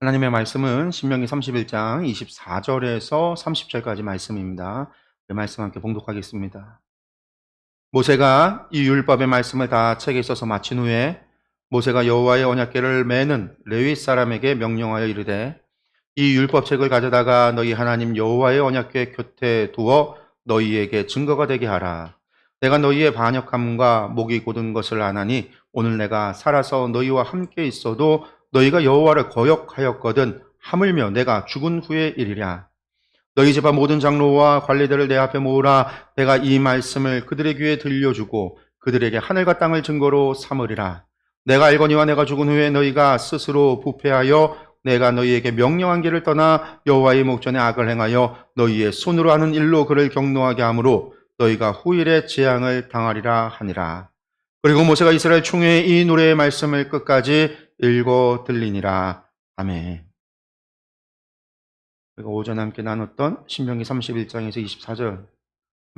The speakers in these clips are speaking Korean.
하나님의 말씀은 신명기 31장 24절에서 30절까지 말씀입니다. 그 말씀 함께 봉독하겠습니다. 모세가 이 율법의 말씀을 다 책에 써서 마친 후에 모세가 여호와의 언약궤를 매는 레위 사람에게 명령하여 이르되 이 율법책을 가져다가 너희 하나님 여호와의 언약궤 곁에 두어 너희에게 증거가 되게 하라. 내가 너희의 반역함과 목이 곧은 것을 아나니 오늘 내가 살아서 너희와 함께 있어도 너희가 여호와를 거역하였거든 하물며 내가 죽은 후의 일이랴. 너희 집안 모든 장로와 관리들을 내 앞에 모으라. 내가 이 말씀을 그들의 귀에 들려주고 그들에게 하늘과 땅을 증거로 삼으리라. 내가 알거니와 내가 죽은 후에 너희가 스스로 부패하여 내가 너희에게 명령한 길을 떠나 여호와의 목전에 악을 행하여 너희의 손으로 하는 일로 그를 경노하게 하므로 너희가 후일에 재앙을 당하리라 하니라. 그리고 모세가 이스라엘 총회에 이 노래의 말씀을 끝까지 읽어 들리니라. 아멘. 우리가 오전에 함께 나눴던 신명기 31장에서 24절,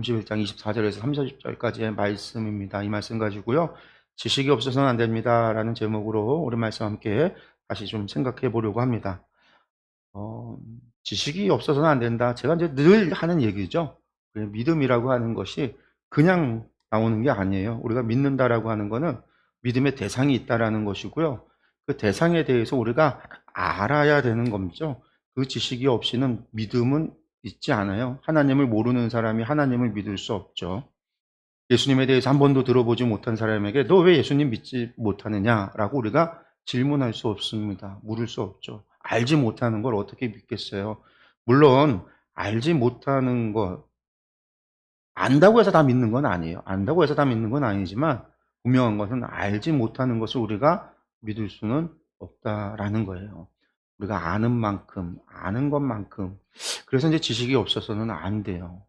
31장 24절에서 30절까지의 말씀입니다. 이 말씀 가지고요. 지식이 없어서는 안 됩니다. 라는 제목으로 우리 말씀 함께 다시 좀 생각해 보려고 합니다. 지식이 없어서는 안 된다. 제가 이제 늘 하는 얘기죠. 믿음이라고 하는 것이 그냥 나오는 게 아니에요. 우리가 믿는다라고 하는 거는 믿음의 대상이 있다라는 것이고요. 그 대상에 대해서 우리가 알아야 되는 겁니다. 그 지식이 없이는 믿음은 있지 않아요. 하나님을 모르는 사람이 하나님을 믿을 수 없죠. 예수님에 대해서 한 번도 들어보지 못한 사람에게 너 왜 예수님 믿지 못하느냐라고 우리가 질문할 수 없습니다. 물을 수 없죠. 알지 못하는 걸 어떻게 믿겠어요? 물론 알지 못하는 것, 안다고 해서 다 믿는 건 아니에요. 안다고 해서 다 믿는 건 아니지만 분명한 것은 알지 못하는 것을 우리가 믿을 수는 없다라는 거예요. 우리가 아는 만큼, 아는 것만큼. 그래서 이제 지식이 없어서는 안 돼요.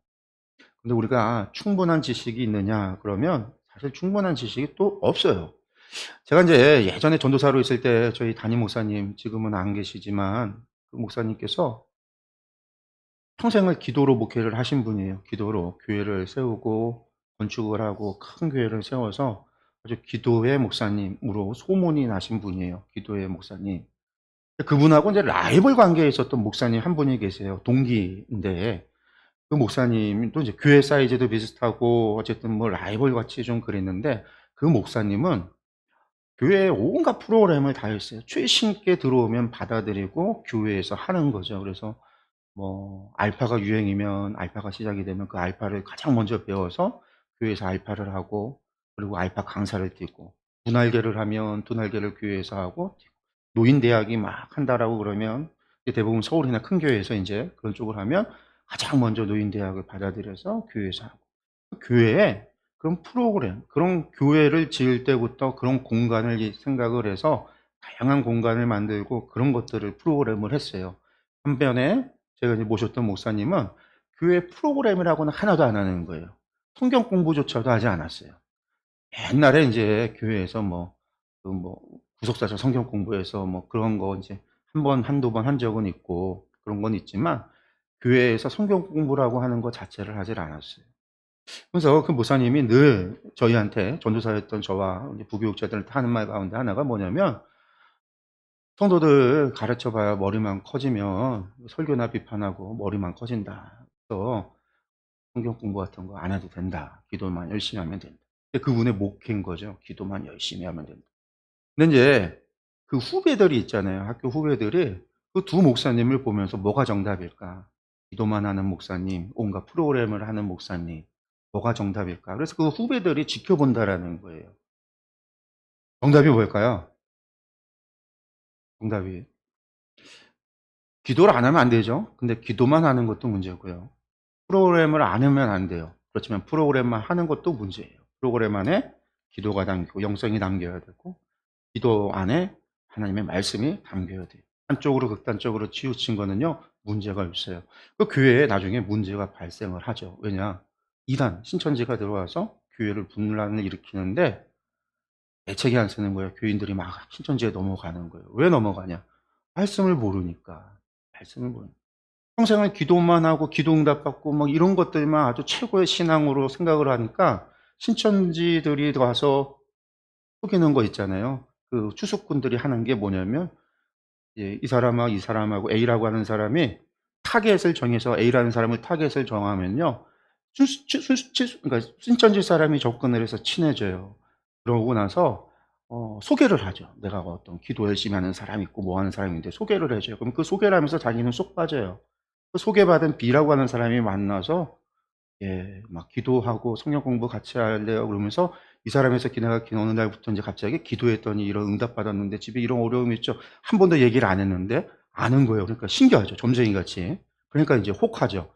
근데 우리가 충분한 지식이 있느냐? 그러면 사실 충분한 지식이 또 없어요. 제가 이제 예전에 전도사로 있을 때 저희 담임 목사님, 지금은 안 계시지만 그 목사님께서 평생을 기도로 목회를 하신 분이에요. 기도로 교회를 세우고 건축을 하고 큰 교회를 세워서 아주 기도의 목사님으로 소문이 나신 분이에요. 기도의 목사님. 그분하고 이제 라이벌 관계에 있었던 목사님 한 분이 계세요. 동기인데 그 목사님도 이제 교회 사이즈도 비슷하고 어쨌든 뭐 라이벌 같이 좀 그랬는데 그 목사님은 교회에 온갖 프로그램을 다 했어요. 최신께 들어오면 받아들이고 교회에서 하는 거죠. 그래서 뭐 알파가 유행이면 알파가 시작이 되면 그 알파를 가장 먼저 배워서 교회에서 알파를 하고 그리고 알파 강사를 띄고 두날개를 하면 두날개를 교회에서 하고 노인대학이 막 한다라고 그러면 대부분 서울이나 큰 교회에서 이제 그런 쪽을 하면 가장 먼저 노인대학을 받아들여서 교회에서 하고 교회에 그런 프로그램, 그런 교회를 지을 때부터 그런 공간을 생각을 해서 다양한 공간을 만들고 그런 것들을 프로그램을 했어요. 한편에 제가 이제 모셨던 목사님은 교회 프로그램이라고는 하나도 안 하는 거예요. 성경 공부조차도 하지 않았어요. 옛날에 이제 교회에서 뭐 구속사서 성경 공부해서 뭐 그런 거 이제 한 번, 한두 번 한 적은 있고 그런 건 있지만 교회에서 성경 공부라고 하는 것 자체를 하질 않았어요. 그래서 그 목사님이 늘 저희한테 전도사였던 저와 이제 부교육자들한테 하는 말 가운데 하나가 뭐냐면 성도들 가르쳐 봐야 머리만 커지면 설교나 비판하고 머리만 커진다. 그래서 성경 공부 같은 거 안 해도 된다. 기도만 열심히 하면 된다. 그분의 목회인 거죠. 기도만 열심히 하면 된다. 근데 이제 그 후배들이 있잖아요. 학교 후배들이 그 두 목사님을 보면서 뭐가 정답일까? 기도만 하는 목사님, 온갖 프로그램을 하는 목사님, 뭐가 정답일까? 그래서 그 후배들이 지켜본다라는 거예요. 정답이 뭘까요? 정답이. 기도를 안 하면 안 되죠. 근데 기도만 하는 것도 문제고요. 프로그램을 안 하면 안 돼요. 그렇지만 프로그램만 하는 것도 문제예요. 프로그램 안에 기도가 담기고 영성이 담겨야 되고 기도 안에 하나님의 말씀이 담겨야 돼요. 한쪽으로 극단적으로 치우친 거는요 문제가 있어요. 그 교회에 나중에 문제가 발생을 하죠. 왜냐? 이단 신천지가 들어와서 교회를 분란을 일으키는데 대책이 안 쓰는 거예요. 교인들이 막 신천지에 넘어가는 거예요. 왜 넘어가냐? 말씀을 모르니까. 말씀을 모르니까. 평생을 기도만 하고 기도응답 받고 막 이런 것들만 아주 최고의 신앙으로 생각을 하니까 신천지들이 와서 속이는 거 있잖아요. 그 추수꾼들이 하는 게 뭐냐면 이 사람하고 이 사람하고 A라고 하는 사람이 타겟을 정해서 A라는 사람을 타겟을 정하면요. 그러니까 신천지 사람이 접근을 해서 친해져요. 그러고 나서 소개를 하죠. 내가 어떤 기도 열심히 하는 사람이 있고 뭐 하는 사람인데 소개를 해 줘요. 그럼 그 소개를 하면서 자기는 쏙 빠져요. 그 소개받은 B라고 하는 사람이 만나서 막 기도하고 성경 공부 같이 할래요? 그러면서 이 사람에서 내가 어느 날부터 이제 갑자기 기도했더니 이런 응답 받았는데 집에 이런 어려움이 있죠. 한 번도 얘기를 안 했는데 아는 거예요. 그러니까 신기하죠. 점쟁이 같이. 그러니까 이제 혹하죠.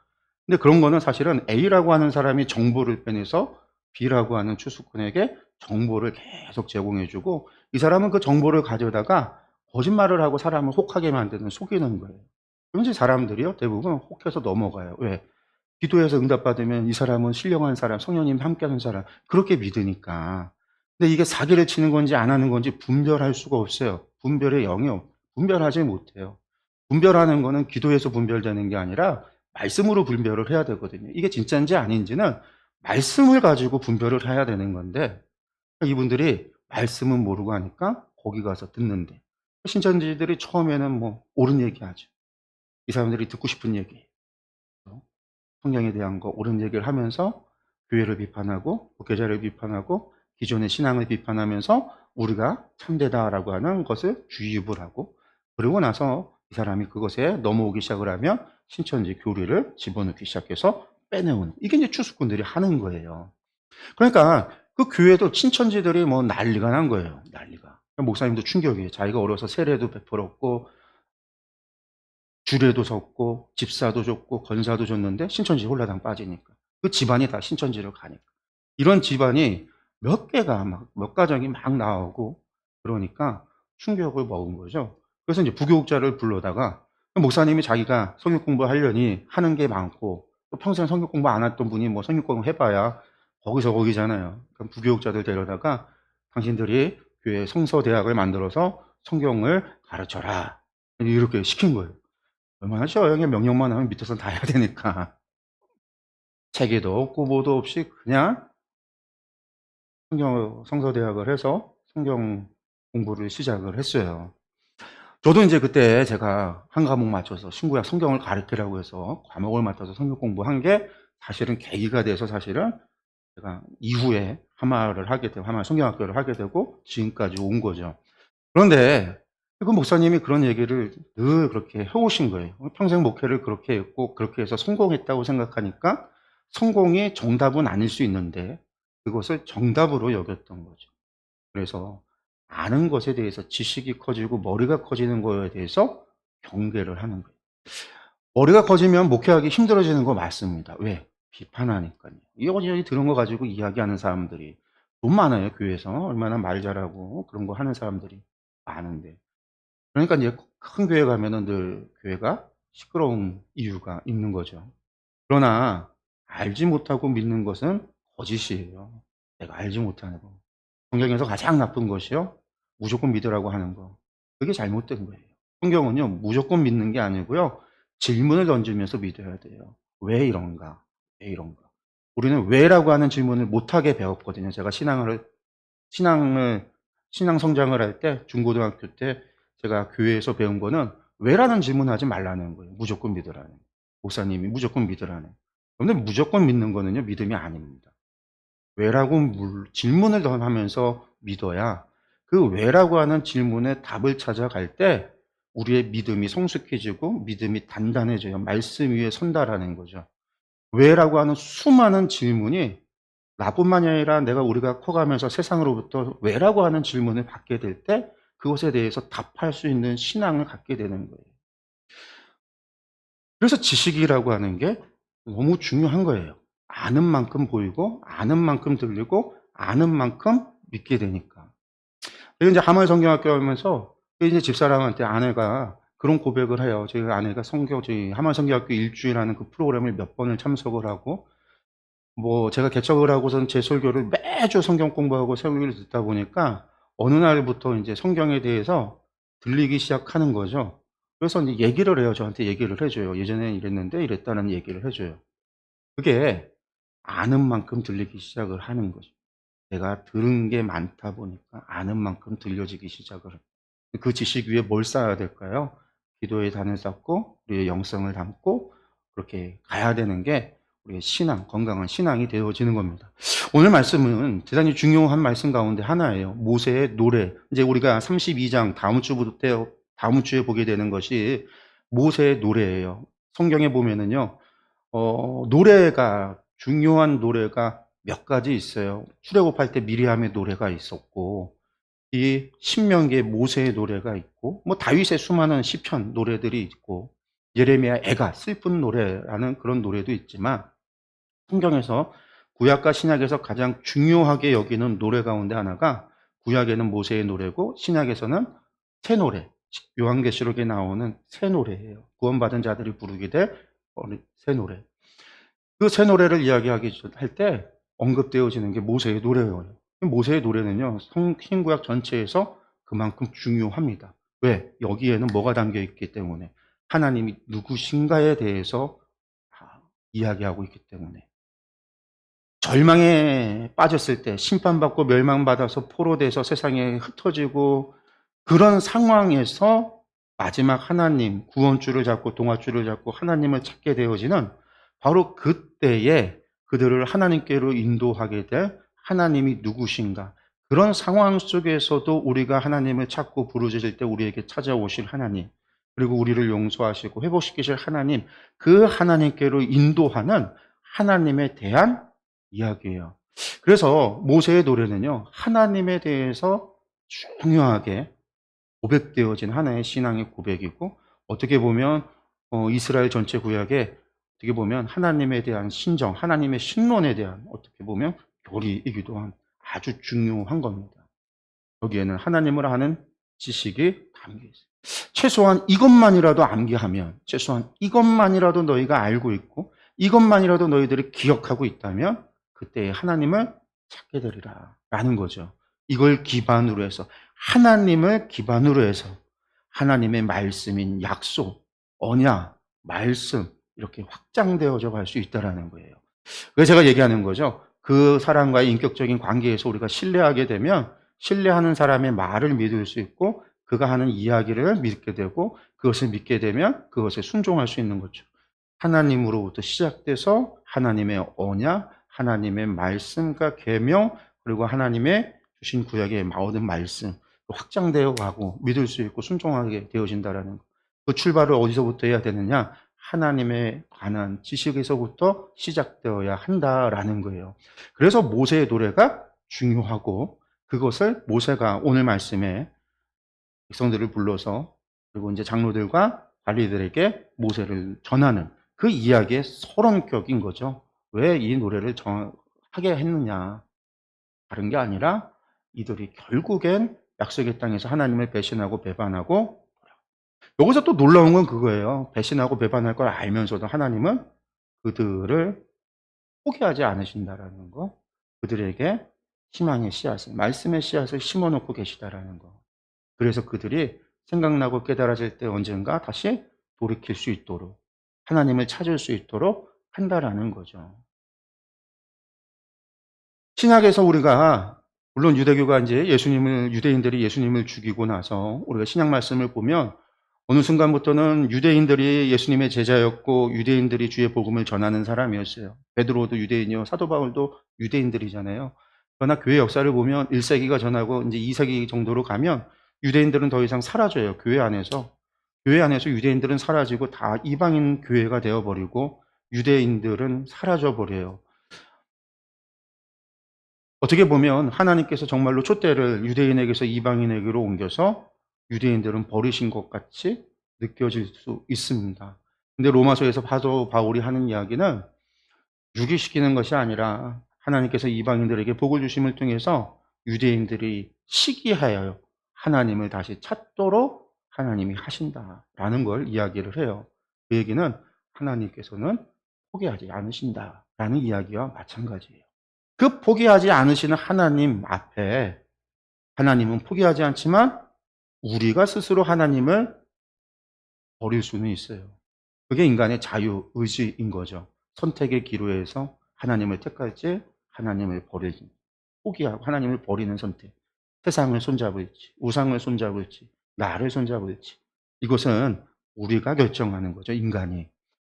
근데 그런 거는 사실은 A라고 하는 사람이 정보를 빼내서 B라고 하는 추수꾼에게 정보를 계속 제공해 주고 이 사람은 그 정보를 가져다가 거짓말을 하고 사람을 혹하게 만드는 속이는 거예요. 그럼 이제 사람들이요. 대부분 혹해서 넘어가요. 왜? 기도해서 응답받으면 이 사람은 신령한 사람, 성령님 함께하는 사람 그렇게 믿으니까. 근데 이게 사기를 치는 건지 안 하는 건지 분별할 수가 없어요. 분별의 영역 분별하지 못해요. 분별하는 거는 기도에서 분별되는 게 아니라 말씀으로 분별을 해야 되거든요. 이게 진짜인지 아닌지는 말씀을 가지고 분별을 해야 되는 건데 이분들이 말씀은 모르고 하니까 거기 가서 듣는데 신천지들이 처음에는 뭐 옳은 얘기하죠. 이 사람들이 듣고 싶은 얘기. 성경에 대한 거 옳은 얘기를 하면서 교회를 비판하고 목회자를 비판하고 기존의 신앙을 비판하면서 우리가 참되다라고 하는 것을 주입을 하고 그러고 나서 이 사람이 그것에 넘어오기 시작을 하면 신천지 교리를 집어넣기 시작해서 빼내오는 이게 이제 추수꾼들이 하는 거예요. 그러니까 그 교회도 친천지들이 뭐 난리가 난 거예요. 난리가. 목사님도 충격이에요. 자기가 어려서 세례도 베풀었고 주례도 섰고 집사도 줬고 권사도 줬는데 신천지 홀라당 빠지니까 그 집안이 다 신천지로 가니까 이런 집안이 몇 개가 막 몇 가정이 막 나오고 그러니까 충격을 먹은 거죠. 그래서 이제 부교육자를 불러다가 목사님이 자기가 성경 공부하려니 하는 게 많고 또 평생 성경 공부 안 했던 분이 뭐 성경 공부 해봐야 거기서 거기잖아요. 그럼 부교육자들 데려다가 당신들이 교회 성서대학을 만들어서 성경을 가르쳐라 이렇게 시킨 거예요. 얼마나 쉬워요. 그냥 명령만 하면 밑에서 다 해야 되니까. 체계도 없고 뭐도 없이 그냥 성서대학을 해서 성경 공부를 시작을 했어요. 저도 이제 그때 제가 한 과목 맞춰서 신구약 성경을 가르치라고 해서 과목을 맡아서 성경 공부한 게 사실은 계기가 돼서 사실은 제가 이후에 하마를 하게 되고 하마 성경학교를 하게 되고 지금까지 온 거죠. 그런데 그 목사님이 그런 얘기를 늘 그렇게 해오신 거예요. 평생 목회를 그렇게 했고 그렇게 해서 성공했다고 생각하니까 성공이 정답은 아닐 수 있는데 그것을 정답으로 여겼던 거죠. 그래서 아는 것에 대해서 지식이 커지고 머리가 커지는 거에 대해서 경계를 하는 거예요. 머리가 커지면 목회하기 힘들어지는 거 맞습니다. 왜? 비판하니까요. 여기저기 들은 거 가지고 이야기하는 사람들이 돈 많아요, 교회에서. 얼마나 말 잘하고 그런 거 하는 사람들이 많은데. 그러니까 이제 큰 교회 가면은 늘 교회가 시끄러운 이유가 있는 거죠. 그러나 알지 못하고 믿는 것은 거짓이에요. 내가 알지 못하는 거. 성경에서 가장 나쁜 것이요. 무조건 믿으라고 하는 거. 그게 잘못된 거예요. 성경은요, 무조건 믿는 게 아니고요. 질문을 던지면서 믿어야 돼요. 왜 이런가? 왜 이런가? 우리는 왜라고 하는 질문을 못하게 배웠거든요. 제가 신앙을, 신앙 성장을 할 때, 중고등학교 때 제가 교회에서 배운 거는 왜라는 질문하지 말라는 거예요. 무조건 믿으라는. 목사님이 무조건 믿으라는. 그런데 무조건 믿는 거는요, 믿음이 아닙니다. 왜라고 질문을 더 하면서 믿어야 그 왜라고 하는 질문에 답을 찾아갈 때 우리의 믿음이 성숙해지고 믿음이 단단해져요. 말씀 위에 선다라는 거죠. 왜라고 하는 수많은 질문이 나뿐만이 아니라 우리가 커가면서 세상으로부터 왜라고 하는 질문을 받게 될 때 그것에 대해서 답할 수 있는 신앙을 갖게 되는 거예요. 그래서 지식이라고 하는 게 너무 중요한 거예요. 아는 만큼 보이고 아는 만큼 들리고 아는 만큼 믿게 되니까. 그래서 이제 하물 성경학교 하면서 이제 집사람한테 아내가 그런 고백을 해요. 저희 아내가 저희 하물 성경학교 일주일하는 그 프로그램을 몇 번을 참석을 하고 뭐 제가 개척을 하고선 제 설교를 매주 성경 공부하고 설교를 듣다 보니까 어느 날부터 이제 성경에 대해서 들리기 시작하는 거죠. 그래서 이제 얘기를 해요. 저한테 얘기를 해줘요. 예전에 이랬는데 이랬다는 얘기를 해줘요. 그게 아는 만큼 들리기 시작을 하는 거죠. 내가 들은 게 많다 보니까 아는 만큼 들려지기 시작을 해요. 그 지식 위에 뭘 쌓아야 될까요? 기도의 단을 쌓고 우리의 영성을 담고 그렇게 가야 되는 게 우리의 신앙, 건강한 신앙이 되어지는 겁니다. 오늘 말씀은 대단히 중요한 말씀 가운데 하나예요. 모세의 노래. 이제 우리가 32장 다음 주에 보게 되는 것이 모세의 노래예요. 성경에 보면은요, 노래가, 중요한 노래가 몇 가지 있어요. 출애굽할 때 미리암의 노래가 있었고, 이 신명기에 모세의 노래가 있고, 뭐 다윗의 수많은 시편 노래들이 있고, 예레미야 애가 슬픈 노래라는 그런 노래도 있지만, 성경에서 구약과 신약에서 가장 중요하게 여기는 노래 가운데 하나가 구약에는 모세의 노래고 신약에서는 새 노래, 요한계시록에 나오는 새 노래예요. 구원받은 자들이 부르게 될 새 노래. 그 새 노래를 할 때 언급되어지는 게 모세의 노래예요. 모세의 노래는요, 신구약 전체에서 그만큼 중요합니다. 왜? 여기에는 뭐가 담겨 있기 때문에. 하나님이 누구신가에 대해서 이야기하고 있기 때문에. 절망에 빠졌을 때, 심판받고 멸망받아서 포로돼서 세상에 흩어지고, 그런 상황에서 마지막 하나님, 구원줄을 잡고 동화줄을 잡고 하나님을 찾게 되어지는 바로 그때에 그들을 하나님께로 인도하게 될 하나님이 누구신가. 그런 상황 속에서도 우리가 하나님을 찾고 부르짖을 때 우리에게 찾아오실 하나님, 그리고 우리를 용서하시고 회복시키실 하나님, 그 하나님께로 인도하는 하나님에 대한 이야기예요. 그래서 모세의 노래는요, 하나님에 대해서 중요하게 고백되어진 하나의 신앙의 고백이고, 어떻게 보면 이스라엘 전체 구약에 어떻게 보면 하나님에 대한 신정, 하나님의 신론에 대한 어떻게 보면 교리이기도 한 아주 중요한 겁니다. 여기에는 하나님을 아는 지식이 담겨 있어요. 최소한 이것만이라도 암기하면, 최소한 이것만이라도 너희가 알고 있고, 이것만이라도 너희들이 기억하고 있다면 그때 하나님을 찾게 되리라 라는 거죠. 이걸 기반으로 해서, 하나님을 기반으로 해서 하나님의 말씀인 약속, 언약, 말씀 이렇게 확장되어져 갈 수 있다는 거예요. 그래서 제가 얘기하는 거죠. 그 사람과의 인격적인 관계에서 우리가 신뢰하게 되면 신뢰하는 사람의 말을 믿을 수 있고, 그가 하는 이야기를 믿게 되고, 그것을 믿게 되면 그것에 순종할 수 있는 거죠. 하나님으로부터 시작돼서 하나님의 언약, 하나님의 말씀과 계명, 그리고 하나님의 주신 구약의 모든 말씀 확장되어 가고 믿을 수 있고 순종하게 되어진다라는 것. 그 출발을 어디서부터 해야 되느냐? 하나님에 관한 지식에서부터 시작되어야 한다라는 거예요. 그래서 모세의 노래가 중요하고, 그것을 모세가 오늘 말씀에 백성들을 불러서, 그리고 이제 장로들과 관리들에게 모세를 전하는 그 이야기의 서론격인 거죠. 왜 이 노래를 하게 했느냐? 다른 게 아니라 이들이 결국엔 약속의 땅에서 하나님을 배신하고 배반하고, 여기서 또 놀라운 건 그거예요. 배신하고 배반할 걸 알면서도 하나님은 그들을 포기하지 않으신다라는 거. 그들에게 희망의 씨앗을, 말씀의 씨앗을 심어놓고 계시다라는 거. 그래서 그들이 생각나고 깨달아질 때 언젠가 다시 돌이킬 수 있도록, 하나님을 찾을 수 있도록 한다라는 거죠. 신약에서 우리가, 물론 유대교가 이제 유대인들이 예수님을 죽이고 나서 우리가 신약 말씀을 보면 어느 순간부터는 유대인들이 예수님의 제자였고 유대인들이 주의 복음을 전하는 사람이었어요. 베드로도 유대인이요, 사도 바울도 유대인들이잖아요. 그러나 교회 역사를 보면 1세기가 전하고 이제 2세기 정도로 가면 유대인들은 더 이상 사라져요. 교회 안에서 유대인들은 사라지고 다 이방인 교회가 되어버리고 유대인들은 사라져버려요. 어떻게 보면 하나님께서 정말로 촛대를 유대인에게서 이방인에게로 옮겨서 유대인들은 버리신 것 같이 느껴질 수 있습니다. 근데 로마서에서 사도 바울이 하는 이야기는 유기시키는 것이 아니라 하나님께서 이방인들에게 복을 주심을 통해서 유대인들이 시기하여 하나님을 다시 찾도록 하나님이 하신다라는 걸 이야기를 해요. 그 얘기는 하나님께서는 포기하지 않으신다라는 이야기와 마찬가지예요. 그 포기하지 않으시는 하나님 앞에 하나님은 포기하지 않지만 우리가 스스로 하나님을 버릴 수는 있어요. 그게 인간의 자유의지인 거죠. 선택의 기로에서 하나님을 택할지 하나님을 포기하고 하나님을 버리는 선택. 세상을 손잡을지 우상을 손잡을지 나를 손잡을지. 이것은 우리가 결정하는 거죠, 인간이.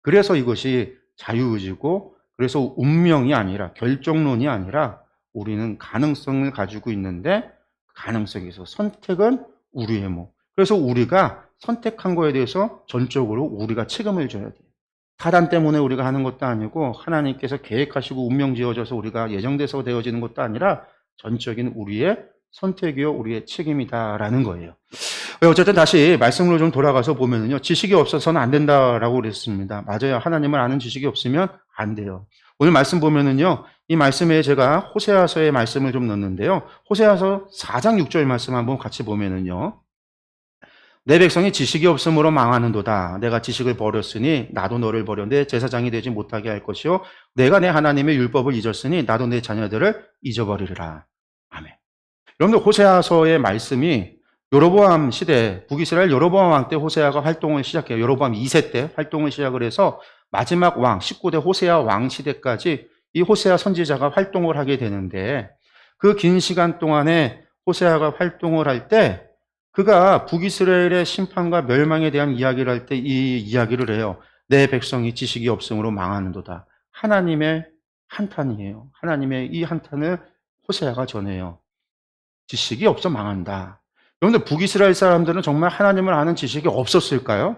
그래서 이것이 자유의지고, 그래서 운명이 아니라, 결정론이 아니라 우리는 가능성을 가지고 있는데, 가능성에서 선택은 우리의 몫. 그래서 우리가 선택한 거에 대해서 전적으로 우리가 책임을 져야 돼요. 사단 때문에 우리가 하는 것도 아니고, 하나님께서 계획하시고 운명 지어져서 우리가 예정돼서 되어지는 것도 아니라 전적인 우리의 선택이요, 우리의 책임이다라는 거예요. 어쨌든 다시 말씀으로 좀 돌아가서 보면요, 지식이 없어서는 안 된다라고 그랬습니다. 맞아요. 하나님을 아는 지식이 없으면 안 돼요. 오늘 말씀 보면은요, 이 말씀에 제가 호세아서의 말씀을 좀 넣었는데요. 호세아서 4장 6절 말씀 한번 같이 보면은요, 내 백성이 지식이 없으므로 망하는도다. 내가 지식을 버렸으니 나도 너를 버려 내 제사장이 되지 못하게 할 것이요, 내가 내 하나님의 율법을 잊었으니 나도 내 자녀들을 잊어버리리라. 아멘. 여러분들, 호세아서의 말씀이 여로보암 시대, 북이스라엘 여로보암 왕 때 호세아가 활동을 시작해요. 여로보암 2세 때 활동을 시작을 해서 마지막 왕 19대 호세아 왕 시대까지 이 호세아 선지자가 활동을 하게 되는데, 그 긴 시간 동안에 호세아가 활동을 할 때 그가 북이스라엘의 심판과 멸망에 대한 이야기를 할 때 이 이야기를 해요. 내 백성이 지식이 없음으로 망하는도다. 하나님의 한탄이에요. 하나님의 이 한탄을 호세아가 전해요. 지식이 없어 망한다. 여러분들, 북이스라엘 사람들은 정말 하나님을 아는 지식이 없었을까요?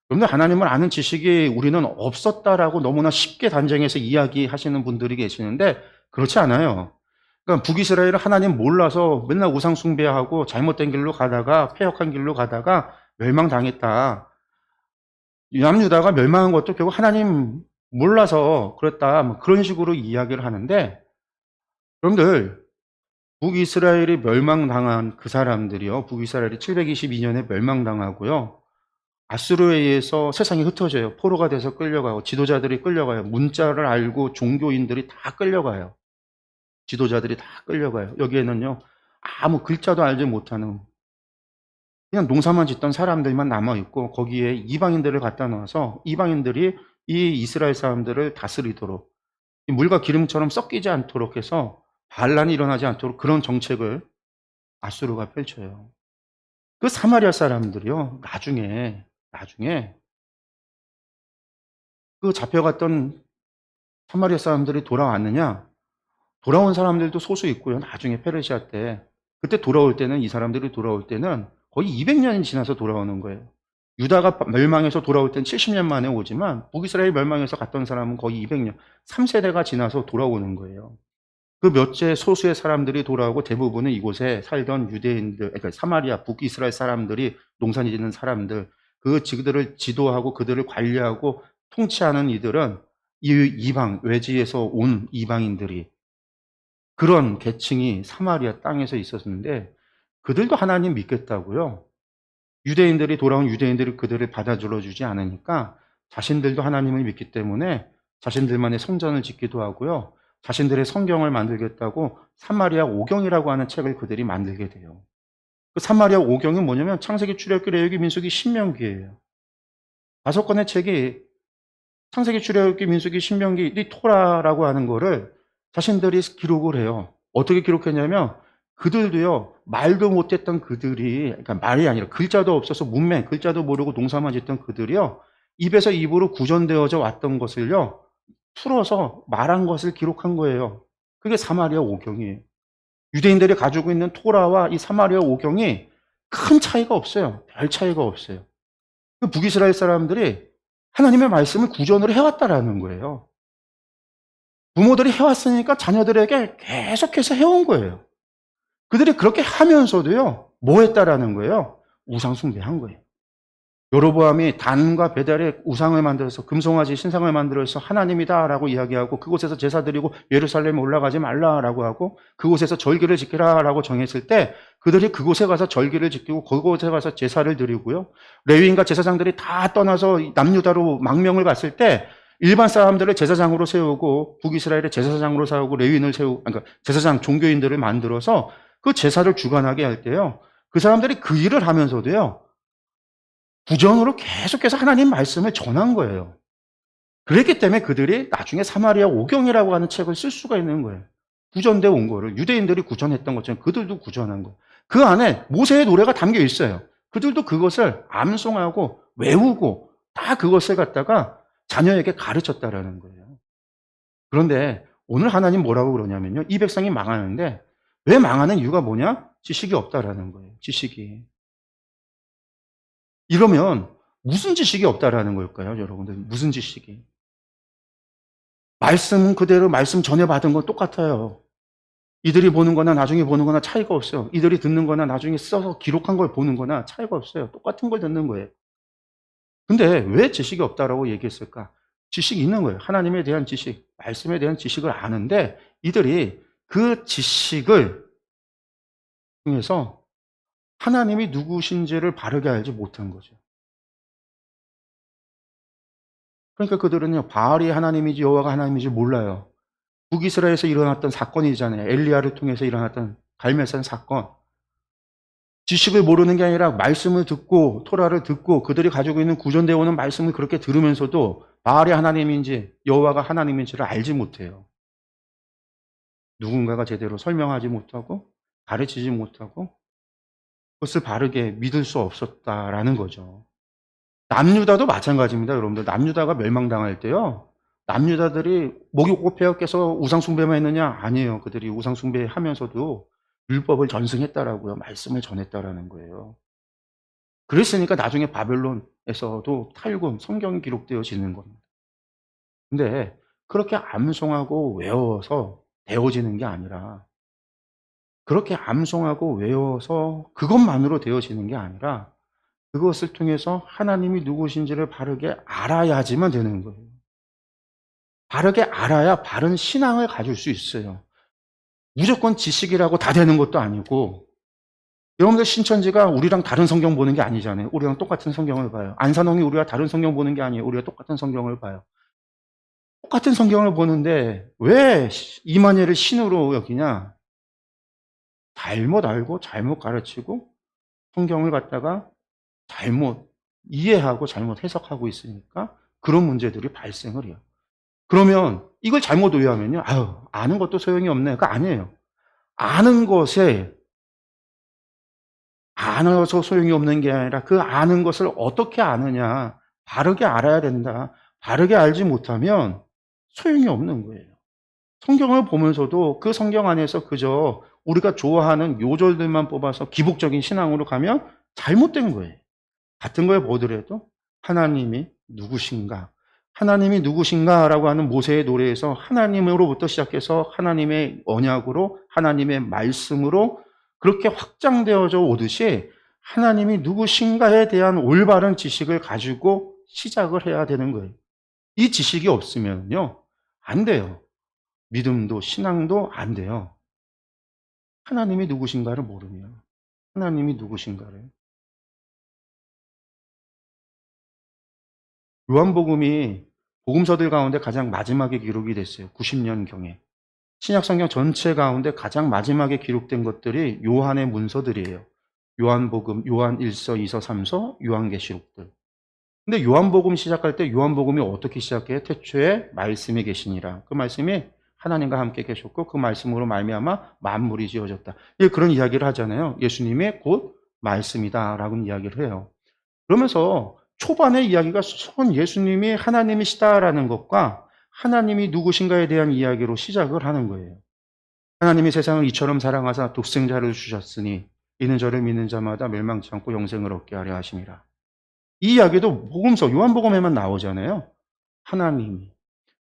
여러분들, 하나님을 아는 지식이 우리는 없었다라고 너무나 쉽게 단정해서 이야기하시는 분들이 계시는데 그렇지 않아요. 그러니까 북이스라엘은 하나님 몰라서 맨날 우상 숭배하고 잘못된 길로 가다가, 패역한 길로 가다가 멸망당했다. 남유다가 멸망한 것도 결국 하나님 몰라서 그랬다, 뭐 그런 식으로 이야기를 하는데, 여러분들, 북이스라엘이 멸망당한 그 사람들이요, 북이스라엘이 722년에 멸망당하고요, 아수르에 의해서 세상이 흩어져요. 포로가 돼서 끌려가고, 지도자들이 끌려가요. 문자를 알고 종교인들이 다 끌려가요. 지도자들이 다 끌려가요. 여기에는요, 아무 글자도 알지 못하는 그냥 농사만 짓던 사람들만 남아있고, 거기에 이방인들을 갖다 놓아서 이방인들이 이 이스라엘 사람들을 다스리도록, 물과 기름처럼 섞이지 않도록 해서 반란이 일어나지 않도록 그런 정책을 아수르가 펼쳐요. 그 사마리아 사람들이요, 나중에 그 잡혀갔던 사마리아 사람들이 돌아왔느냐? 돌아온 사람들도 소수 있고요. 나중에 페르시아 때, 그때 돌아올 때는, 이 사람들이 돌아올 때는 거의 200년이 지나서 돌아오는 거예요. 유다가 멸망해서 돌아올 때는 70년 만에 오지만 북이스라엘 멸망해서 갔던 사람은 거의 200년, 3세대가 지나서 돌아오는 거예요. 그 몇째 소수의 사람들이 돌아오고, 대부분은 이곳에 살던 유대인들, 그러니까 사마리아, 북이스라엘 사람들이, 농사 짓는 사람들, 그들을 지도하고 그들을 관리하고 통치하는 이들은 이 이방, 외지에서 온 이방인들이, 그런 계층이 사마리아 땅에서 있었는데, 그들도 하나님 믿겠다고요. 유대인들이, 돌아온 유대인들이 그들을 받아들여 주지 않으니까 자신들도 하나님을 믿기 때문에 자신들만의 성전을 짓기도 하고요, 자신들의 성경을 만들겠다고 사마리아 오경이라고 하는 책을 그들이 만들게 돼요. 그 사마리아 오경이 뭐냐면 창세기, 출애굽기, 레위기, 민수기, 신명기예요. 5권의 책이, 창세기, 출애굽기, 민수기, 신명기, 이 토라라고 하는 거를 자신들이 기록을 해요. 어떻게 기록했냐면, 그들도요, 말도 못했던 그들이, 그러니까 말이 아니라 글자도 없어서 문맹, 글자도 모르고 농사만 짓던 그들이요, 입에서 입으로 구전되어져 왔던 것을요, 풀어서 말한 것을 기록한 거예요. 그게 사마리아 오경이에요. 유대인들이 가지고 있는 토라와 이 사마리아 오경이 큰 차이가 없어요. 별 차이가 없어요. 그 북이스라엘 사람들이 하나님의 말씀을 구전으로 해왔다라는 거예요. 부모들이 해왔으니까 자녀들에게 계속해서 해온 거예요. 그들이 그렇게 하면서도요, 뭐 했다라는 거예요? 우상 숭배한 거예요. 여로보암이 단과 베달의 우상을 만들어서, 금송아지 신상을 만들어서 하나님이다라고 이야기하고, 그곳에서 제사 드리고 예루살렘에 올라가지 말라라고 하고, 그곳에서 절기를 지키라라고 정했을 때 그들이 그곳에 가서 절기를 지키고 그곳에 가서 제사를 드리고요, 레위인과 제사장들이 다 떠나서 남유다로 망명을 갔을 때 일반 사람들을 제사장으로 세우고, 북이스라엘의 제사장으로 세우고, 레위인을 세우고, 그러니까 제사장 종교인들을 만들어서 그 제사를 주관하게 할 때요, 그 사람들이 그 일을 하면서도요, 구전으로 계속해서 하나님 말씀을 전한 거예요. 그랬기 때문에 그들이 나중에 사마리아 오경이라고 하는 책을 쓸 수가 있는 거예요. 구전되어 온 거를 유대인들이 구전했던 것처럼 그들도 구전한 거예요. 그 안에 모세의 노래가 담겨 있어요. 그들도 그것을 암송하고 외우고 다 그것을 갖다가 자녀에게 가르쳤다라는 거예요. 그런데 오늘 하나님 뭐라고 그러냐면요. 이 백성이 망하는데 왜 망하는 이유가 뭐냐? 지식이 없다라는 거예요. 지식이. 이러면 무슨 지식이 없다라는 걸까요, 여러분들? 무슨 지식이? 말씀은 그대로 말씀 전에 받은 건 똑같아요. 이들이 보는 거나 나중에 보는 거나 차이가 없어요. 이들이 듣는 거나 나중에 써서 기록한 걸 보는 거나 차이가 없어요. 똑같은 걸 듣는 거예요. 근데 왜 지식이 없다라고 얘기했을까? 지식이 있는 거예요. 하나님에 대한 지식, 말씀에 대한 지식을 아는데 이들이 그 지식을 통해서 하나님이 누구신지를 바르게 알지 못한 거죠. 그러니까 그들은요, 바알이 하나님이지 여호와가 하나님인지 몰라요. 북이스라엘에서 일어났던 사건이잖아요. 엘리야를 통해서 일어났던 갈멜산 사건. 지식을 모르는 게 아니라 말씀을 듣고 토라를 듣고 그들이 가지고 있는 구전되어 오는 말씀을 그렇게 들으면서도 바알이 하나님인지 여호와가 하나님인지를 알지 못해요. 누군가가 제대로 설명하지 못하고 가르치지 못하고 그것을 바르게 믿을 수 없었다라는 거죠. 남유다도 마찬가지입니다, 여러분들. 남유다가 멸망당할 때요. 남유다들이 목이 꼽혀서 우상숭배만 했느냐? 아니에요. 그들이 우상숭배하면서도 율법을 전승했다라고요. 말씀을 전했다라는 거예요. 그랬으니까 나중에 바벨론에서도 탈군, 성경이 기록되어지는 겁니다. 근데 그렇게 암송하고 외워서 되어지는 게 아니라 그렇게 암송하고 외워서 그것만으로 되어지는 게 아니라 그것을 통해서 하나님이 누구신지를 바르게 알아야지만 되는 거예요. 바르게 알아야 바른 신앙을 가질 수 있어요. 무조건 지식이라고 다 되는 것도 아니고 여러분들 신천지가 우리랑 다른 성경 보는 게 아니잖아요. 우리랑 똑같은 성경을 봐요. 안산홍이 우리가 다른 성경 보는 게 아니에요. 우리가 똑같은 성경을 봐요. 똑같은 성경을 보는데 왜 이만희를 신으로 여기냐? 잘못 알고 잘못 가르치고 성경을 갖다가 잘못 이해하고 잘못 해석하고 있으니까 그런 문제들이 발생을 해요. 그러면 이걸 잘못 오해하면요. 아유, 아는 것도 소용이 없네. 그거 아니에요. 아는 것에 알아서 소용이 없는 게 아니라 그 아는 것을 어떻게 아느냐. 바르게 알아야 된다. 바르게 알지 못하면 소용이 없는 거예요. 성경을 보면서도 그 성경 안에서 그저 우리가 좋아하는 요절들만 뽑아서 기복적인 신앙으로 가면 잘못된 거예요. 같은 걸 보더라도 하나님이 누구신가? 하나님이 누구신가라고 하는 모세의 노래에서 하나님으로부터 시작해서 하나님의 언약으로 하나님의 말씀으로 그렇게 확장되어져 오듯이 하나님이 누구신가에 대한 올바른 지식을 가지고 시작을 해야 되는 거예요. 이 지식이 없으면요, 안 돼요. 믿음도 신앙도 안 돼요. 하나님이 누구신가를 모르면 하나님이 누구신가를. 요한복음이 복음서들 가운데 가장 마지막에 기록이 됐어요. 90년경에. 신약성경 전체 가운데 가장 마지막에 기록된 것들이 요한의 문서들이에요. 요한복음, 요한 1서, 2서, 3서, 요한계시록들. 근데 요한복음 시작할 때 요한복음이 어떻게 시작해요? 태초에 말씀이 계시니라. 그 말씀이 하나님과 함께 계셨고 그 말씀으로 말미암아 만물이 지어졌다. 그런 이야기를 하잖아요. 예수님이 곧 말씀이다라고 이야기를 해요. 그러면서 초반의 이야기가 선 예수님이 하나님이시다라는 것과 하나님이 누구신가에 대한 이야기로 시작을 하는 거예요. 하나님이 세상을 이처럼 사랑하사 독생자를 주셨으니 이는 저를 믿는 자마다 멸망치 않고 영생을 얻게 하려 하심이라. 이 이야기도 복음서 요한복음에만 나오잖아요. 하나님이.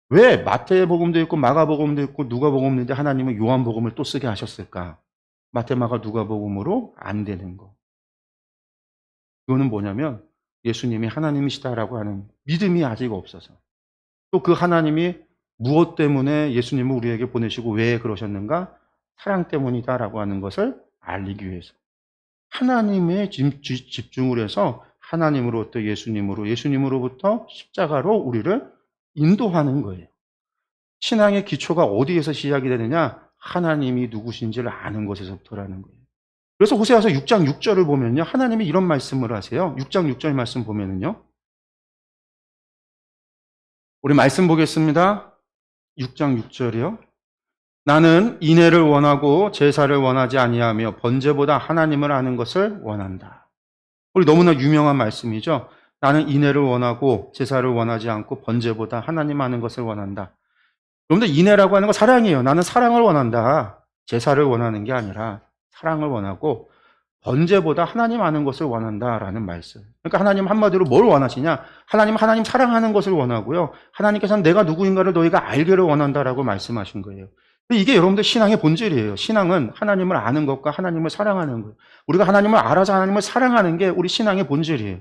왜 마태복음도 있고 마가복음도 있고 누가복음도 있는데 하나님은 요한복음을 또 쓰게 하셨을까? 마태, 마가, 누가복음으로 안 되는 거. 이거는 뭐냐면 예수님이 하나님이시다라고 하는 믿음이 아직 없어서 또 그 하나님이 무엇 때문에 예수님을 우리에게 보내시고 왜 그러셨는가? 사랑 때문이다라고 하는 것을 알리기 위해서 하나님에 집중을 해서 하나님으로부터 예수님으로 예수님으로부터 십자가로 우리를 인도하는 거예요. 신앙의 기초가 어디에서 시작이 되느냐? 하나님이 누구신지를 아는 것에서부터라는 거예요. 그래서 호세아서 6장 6절을 보면요. 하나님이 이런 말씀을 하세요. 6장 6절 말씀 보면은요. 우리 말씀 보겠습니다. 6장 6절이요. 나는 인애를 원하고 제사를 원하지 아니하며 번제보다 하나님을 아는 것을 원한다. 우리 너무나 유명한 말씀이죠. 나는 인애를 원하고 제사를 원하지 않고 번제보다 하나님 아는 것을 원한다. 여러분들 인애라고 하는 건 사랑이에요. 나는 사랑을 원한다. 제사를 원하는 게 아니라 사랑을 원하고 번제보다 하나님 아는 것을 원한다라는 말씀. 그러니까 하나님 한마디로 뭘 원하시냐? 하나님 사랑하는 것을 원하고요. 하나님께서는 내가 누구인가를 너희가 알기를 원한다라고 말씀하신 거예요. 이게 여러분들 신앙의 본질이에요. 신앙은 하나님을 아는 것과 하나님을 사랑하는 거예요. 우리가 하나님을 알아서 하나님을 사랑하는 게 우리 신앙의 본질이에요.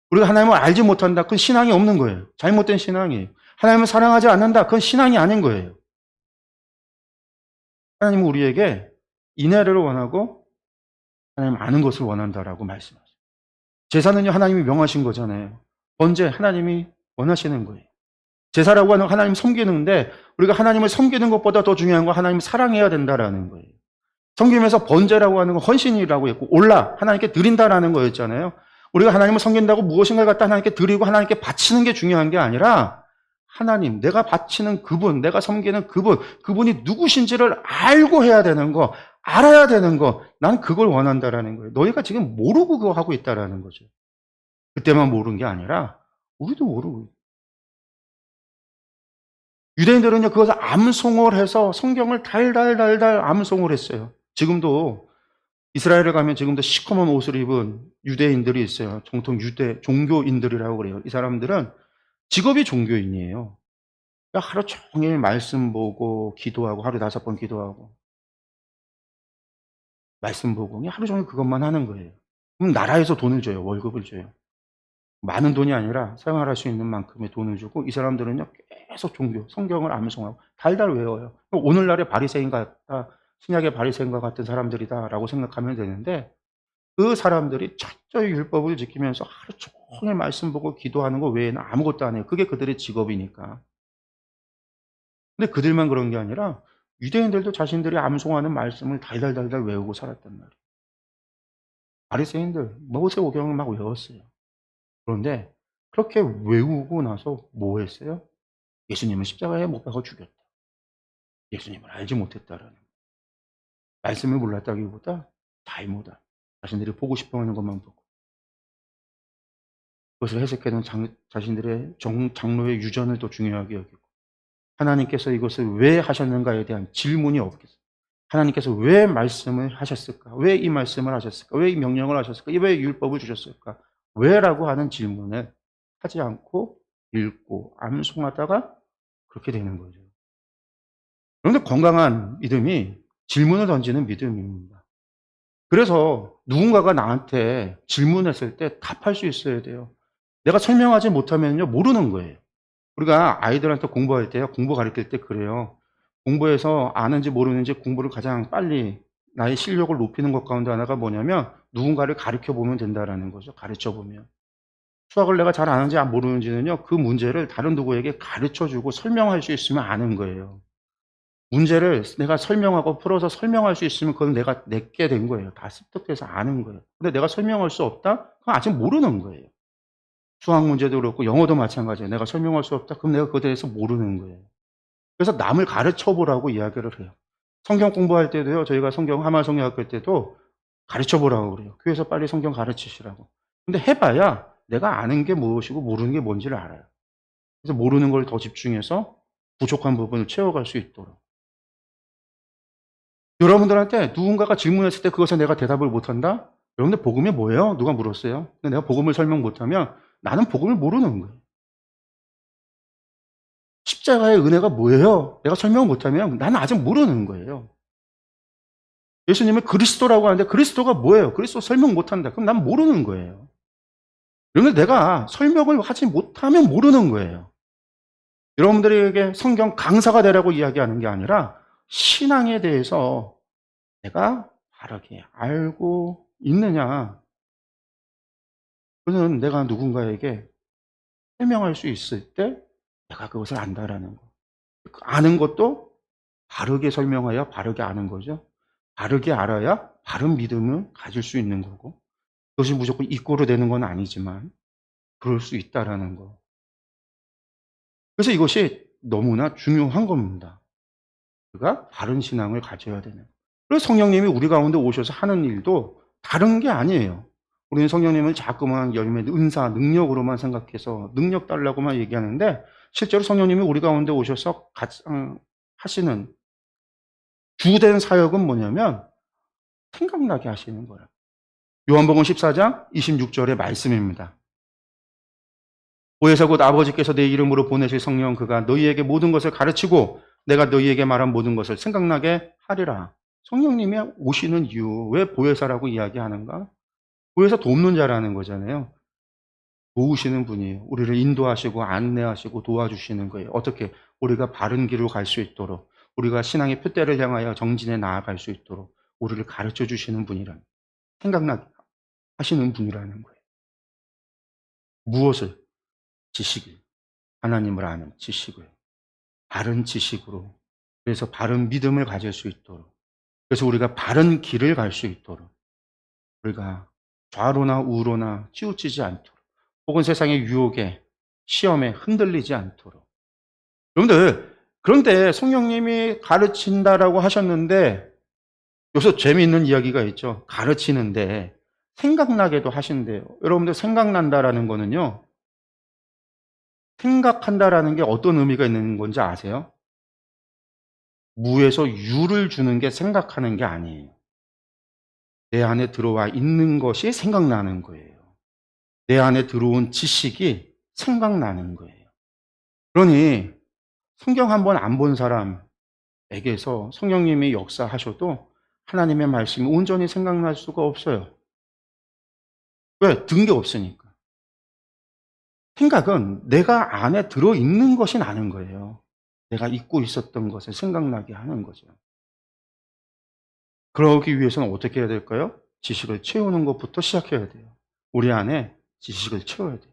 우리가 하나님을 알지 못한다. 그건 신앙이 없는 거예요. 잘못된 신앙이에요. 하나님을 사랑하지 않는다. 그건 신앙이 아닌 거예요. 하나님은 우리에게 인애를 원하고 하나님 아는 것을 원한다라고 말씀하세요. 제사는요, 하나님이 명하신 거잖아요. 번제 하나님이 원하시는 거예요. 제사라고 하는 하나님 섬기는데 우리가 하나님을 섬기는 것보다 더 중요한 건 하나님을 사랑해야 된다라는 거예요. 섬기면서 번제라고 하는 건 헌신이라고 했고 올라 하나님께 드린다라는 거였잖아요. 우리가 하나님을 섬긴다고 무엇인가를 갖다 하나님께 드리고 하나님께 바치는 게 중요한 게 아니라 하나님, 내가 바치는 그분, 내가 섬기는 그분이 누구신지를 알고 해야 되는 거, 알아야 되는 거, 난 그걸 원한다라는 거예요. 너희가 지금 모르고 그거 하고 있다라는 거죠. 그때만 모르는 게 아니라 우리도 모르고. 유대인들은요, 그것을 암송을 해서 성경을 달달달달 암송을 했어요. 지금도 이스라엘에 가면 지금도 시커먼 옷을 입은 유대인들이 있어요. 정통 유대 종교인들이라고 그래요. 이 사람들은 직업이 종교인이에요. 그러니까 하루 종일 말씀 보고 기도하고 하루 5번 기도하고 말씀 보고 하루 종일 그것만 하는 거예요. 그럼 나라에서 돈을 줘요. 월급을 줘요. 많은 돈이 아니라 생활할 수 있는 만큼의 돈을 주고 이 사람들은요 계속 성경을 암송하고 달달 외워요. 오늘날의 바리새인 같다, 신약의 바리새인과 같은 사람들이다라고 생각하면 되는데 그 사람들이 철저히 율법을 지키면서 하루 종일 말씀 보고 기도하는 거 외에는 아무것도 안 해요. 그게 그들의 직업이니까. 근데 그들만 그런 게 아니라 유대인들도 자신들이 암송하는 말씀을 달달달달 외우고 살았단 말이에요. 바리새인들 모세오경을 막 외웠어요. 그런데 그렇게 외우고 나서 뭐 했어요? 예수님을 십자가에 못 박아 죽였다. 예수님을 알지 못했다라는 거예요. 말씀을 몰랐다기보다 잘못한 자신들이 보고 싶어하는 것만 보고 그것을 해석해놓은 자신들의 장로의 유전을 더 중요하게 여기고 하나님께서 이것을 왜 하셨는가에 대한 질문이 없겠어요. 하나님께서 왜 말씀을 하셨을까? 왜 이 말씀을 하셨을까? 왜 이 명령을 하셨을까? 왜 율법을 주셨을까? 왜라고 하는 질문을 하지 않고 읽고 암송하다가 그렇게 되는 거죠. 그런데 건강한 믿음이 질문을 던지는 믿음입니다. 그래서 누군가가 나한테 질문했을 때 답할 수 있어야 돼요. 내가 설명하지 못하면요 모르는 거예요. 우리가 아이들한테 공부할 때요, 공부 가르칠 때 그래요. 공부해서 아는지 모르는지 공부를 가장 빨리 나의 실력을 높이는 것 가운데 하나가 뭐냐면 누군가를 가르쳐 보면 된다라는 거죠. 가르쳐 보면. 수학을 내가 잘 아는지 모르는지는요, 그 문제를 다른 누구에게 가르쳐 주고 설명할 수 있으면 아는 거예요. 문제를 내가 설명하고 풀어서 설명할 수 있으면 그건 내가 내게 된 거예요. 다 습득해서 아는 거예요. 근데 내가 설명할 수 없다? 그건 아직 모르는 거예요. 수학 문제도 그렇고 영어도 마찬가지예요. 내가 설명할 수 없다? 그럼 내가 그거에 대해서 모르는 거예요. 그래서 남을 가르쳐 보라고 이야기를 해요. 성경 공부할 때도요, 저희가 성경 하마성경학교 때도 가르쳐 보라고 그래요. 교회에서 빨리 성경 가르치시라고. 근데 해봐야 내가 아는 게 무엇이고 모르는 게 뭔지를 알아요. 그래서 모르는 걸 더 집중해서 부족한 부분을 채워갈 수 있도록. 여러분들한테 누군가가 질문했을 때 그것에 내가 대답을 못한다? 여러분들 복음이 뭐예요? 누가 물었어요? 근데 내가 복음을 설명 못하면 나는 복음을 모르는 거예요. 십자가의 은혜가 뭐예요? 내가 설명 못하면 나는 아직 모르는 거예요. 예수님을 그리스도라고 하는데 그리스도가 뭐예요? 그리스도 설명 못한다. 그럼 난 모르는 거예요. 그런데 내가 설명을 하지 못하면 모르는 거예요. 여러분들에게 성경 강사가 되라고 이야기하는 게 아니라 신앙에 대해서 내가 바르게 알고 있느냐. 그는 내가 누군가에게 설명할 수 있을 때 내가 그것을 안다라는 거. 아는 것도 바르게 설명해야 바르게 아는 거죠. 바르게 알아야 바른 믿음을 가질 수 있는 거고 그것이 무조건 이꼬로 되는 건 아니지만 그럴 수 있다라는 거. 그래서 이것이 너무나 중요한 겁니다. 우리가 바른 신앙을 가져야 되는. 그래서 성령님이 우리 가운데 오셔서 하는 일도 다른 게 아니에요. 우리는 성령님을 자꾸만 열매, 은사, 능력으로만 생각해서 능력 달라고만 얘기하는데 실제로 성령님이 우리 가운데 오셔서 하시는 주된 사역은 뭐냐면 생각나게 하시는 거예요. 요한복음 14장 26절의 말씀입니다. 보혜사 곧 아버지께서 내 이름으로 보내실 성령 그가 너희에게 모든 것을 가르치고 내가 너희에게 말한 모든 것을 생각나게 하리라. 성령님이 오시는 이유, 왜 보혜사라고 이야기하는가? 보혜사 돕는 자라는 거잖아요. 도우시는 분이에요. 우리를 인도하시고 안내하시고 도와주시는 거예요. 어떻게? 우리가 바른 길로 갈 수 있도록, 우리가 신앙의 표대를 향하여 정진에 나아갈 수 있도록 우리를 가르쳐 주시는 분이라는, 생각나게 하시는 분이라는 거예요. 무엇을? 지식을. 하나님을 아는 지식을. 바른 지식으로. 그래서 바른 믿음을 가질 수 있도록. 그래서 우리가 바른 길을 갈 수 있도록. 우리가 좌로나 우로나 치우치지 않도록. 혹은 세상의 유혹에, 시험에 흔들리지 않도록. 여러분들, 그런데 성령님이 가르친다라고 하셨는데, 여기서 재미있는 이야기가 있죠. 가르치는데 생각나게도 하신대요. 여러분들, 생각난다라는 거는요, 생각한다라는 게 어떤 의미가 있는 건지 아세요? 무에서 유를 주는 게 생각하는 게 아니에요. 내 안에 들어와 있는 것이 생각나는 거예요. 내 안에 들어온 지식이 생각나는 거예요. 그러니 성경 한 번 안 본 사람에게서 성령님이 역사하셔도 하나님의 말씀이 온전히 생각날 수가 없어요. 왜? 든 게 없으니까. 생각은 내가 안에 들어있는 것이 나는 거예요. 내가 잊고 있었던 것을 생각나게 하는 거죠. 그러기 위해서는 어떻게 해야 될까요? 지식을 채우는 것부터 시작해야 돼요. 우리 안에 지식을 채워야 돼요.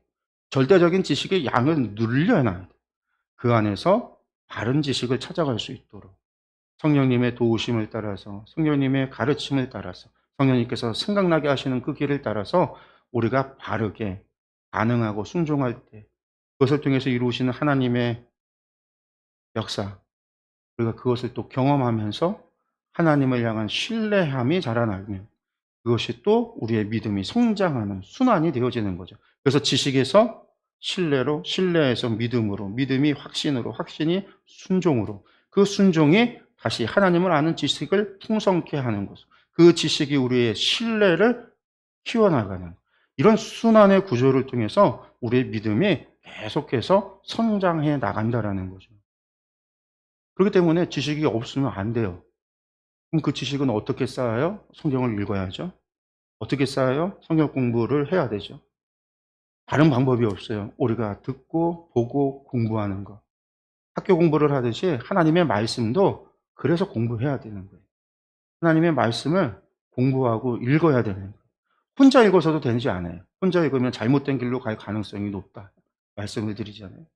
절대적인 지식의 양을 늘려놔야 돼요. 그 안에서 바른 지식을 찾아갈 수 있도록 성령님의 도우심을 따라서, 성령님의 가르침을 따라서, 성령님께서 생각나게 하시는 그 길을 따라서 우리가 바르게 반응하고 순종할 때 그것을 통해서 이루시는 하나님의 역사, 우리가 그것을 또 경험하면서 하나님을 향한 신뢰함이 자라나면 그것이 또 우리의 믿음이 성장하는 순환이 되어지는 거죠. 그래서 지식에서 신뢰로, 신뢰에서 믿음으로, 믿음이 확신으로, 확신이 순종으로, 그 순종이 다시 하나님을 아는 지식을 풍성케 하는 거죠. 그 지식이 우리의 신뢰를 키워나가는, 이런 순환의 구조를 통해서 우리의 믿음이 계속해서 성장해 나간다라는 거죠. 그렇기 때문에 지식이 없으면 안 돼요. 그럼 그 지식은 어떻게 쌓아요? 성경을 읽어야죠. 어떻게 쌓아요? 성경 공부를 해야 되죠. 다른 방법이 없어요. 우리가 듣고 보고 공부하는 거. 학교 공부를 하듯이 하나님의 말씀도 그래서 공부해야 되는 거예요. 하나님의 말씀을 공부하고 읽어야 되는 거예요. 혼자 읽어서도 되지 않아요. 혼자 읽으면 잘못된 길로 갈 가능성이 높다 말씀을 드리잖아요.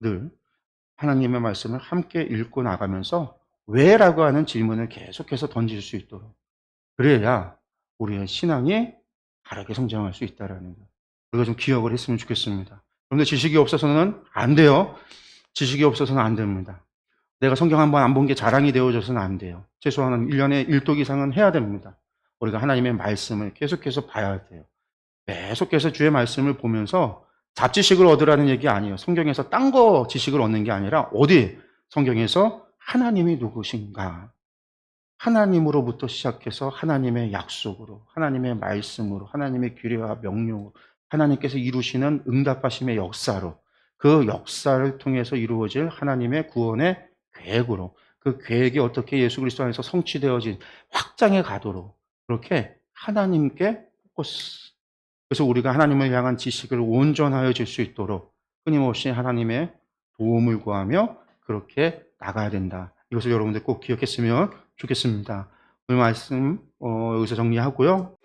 늘 하나님의 말씀을 함께 읽고 나가면서 왜라고 하는 질문을 계속해서 던질 수 있도록, 그래야 우리의 신앙이 바르게 성장할 수 있다는 거, 우리가 좀 기억을 했으면 좋겠습니다. 그런데 지식이 없어서는 안 돼요. 지식이 없어서는 안 됩니다. 내가 성경 한 번 안 본 게 자랑이 되어져서는 안 돼요. 최소한 1년에 1독 이상은 해야 됩니다. 우리가 하나님의 말씀을 계속해서 봐야 돼요. 계속해서 주의 말씀을 보면서 잡지식을 얻으라는 얘기 아니에요. 성경에서 딴 거 지식을 얻는 게 아니라 어디? 성경에서 하나님이 누구신가? 하나님으로부터 시작해서 하나님의 약속으로, 하나님의 말씀으로, 하나님의 규례와 명령으로, 하나님께서 이루시는 응답하심의 역사로, 그 역사를 통해서 이루어질 하나님의 구원의 계획으로, 그 계획이 어떻게 예수 그리스도 안에서 성취되어진 확장해 가도록 그렇게 하나님께 포커스. 그래서 우리가 하나님을 향한 지식을 온전하여 질 수 있도록 끊임없이 하나님의 도움을 구하며 그렇게 나가야 된다. 이것을 여러분들 꼭 기억했으면 좋겠습니다. 오늘 말씀 여기서 정리하고요.